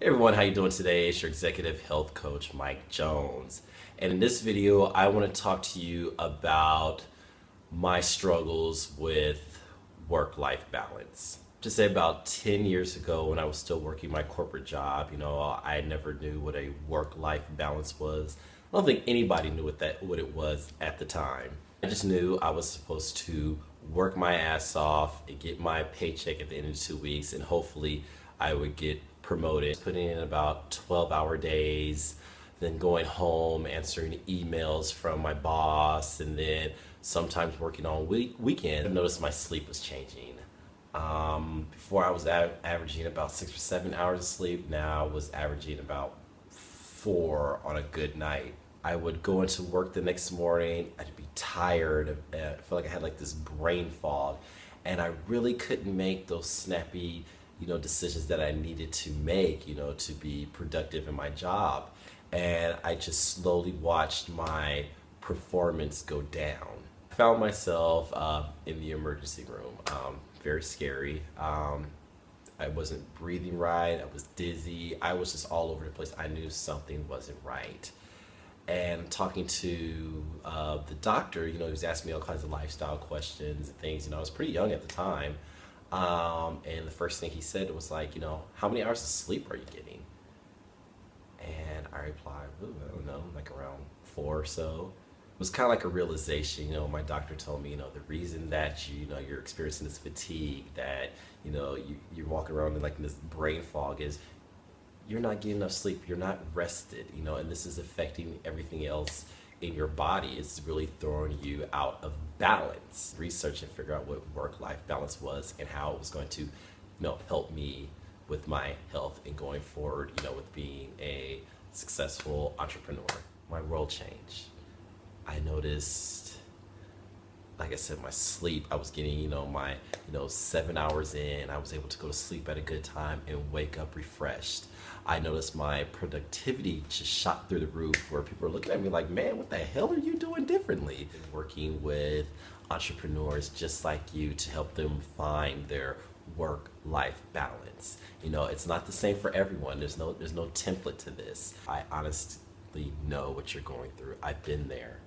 Hey everyone, how you doing today? It's your executive health coach, Mike Jones. And in this video, I want to talk to you about my struggles with work-life balance. Just say about 10 years ago when I was still working my corporate job, I never knew what a work-life balance was. I don't think anybody knew what it was at the time. I just knew I was supposed to work my ass off and get my paycheck at the end of 2 weeks, and hopefully I would get promoted. Putting in about 12-hour days, then going home, answering emails from my boss, and then sometimes working on weekends. I noticed my sleep was changing. Before I was averaging about 6 or 7 hours of sleep. Now I was averaging about 4 on a good night. I would go into work the next morning, I'd be tired, I felt like I had like this brain fog, and I really couldn't make those snappy, decisions that I needed to make, to be productive in my job. And I just slowly watched my performance go down. I found myself in the emergency room, very scary. I wasn't breathing right, I was dizzy, I was just all over the place. I knew something wasn't right. And talking to the doctor, he was asking me all kinds of lifestyle questions and things. I was pretty young at the time. And the first thing he said was like, how many hours of sleep are you getting? And I replied, I don't know, like around 4 or so. It was kind of like a realization. My doctor told me, the reason that you're experiencing this fatigue, that you're walking around in like this brain fog is you're not getting enough sleep, you're not rested, and this is affecting everything else in your body. It's really throwing you out of balance. Research and figure out what work-life balance was and how it was going to help me with my health and going forward, with being a successful entrepreneur. My world changed. I noticed, like I said, my sleep, I was getting, my 7 hours in, I was able to go to sleep at a good time and wake up refreshed. I noticed my productivity just shot through the roof, where people are looking at me like, man, what the hell are you doing differently? Working with entrepreneurs just like you to help them find their work-life balance. It's not the same for everyone. There's no template to this. I honestly know what you're going through. I've been there.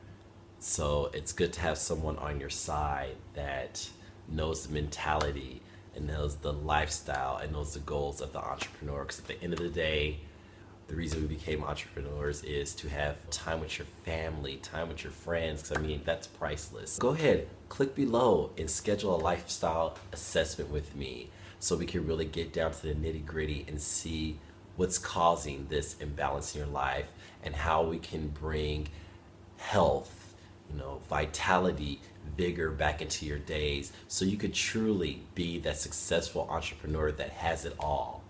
So it's good to have someone on your side that knows the mentality and knows the lifestyle and knows the goals of the entrepreneur. Because at the end of the day, the reason we became entrepreneurs is to have time with your family, time with your friends, because that's priceless. Go ahead, click below and schedule a lifestyle assessment with me so we can really get down to the nitty-gritty and see what's causing this imbalance in your life and how we can bring health, vitality, vigor back into your days so you could truly be that successful entrepreneur that has it all.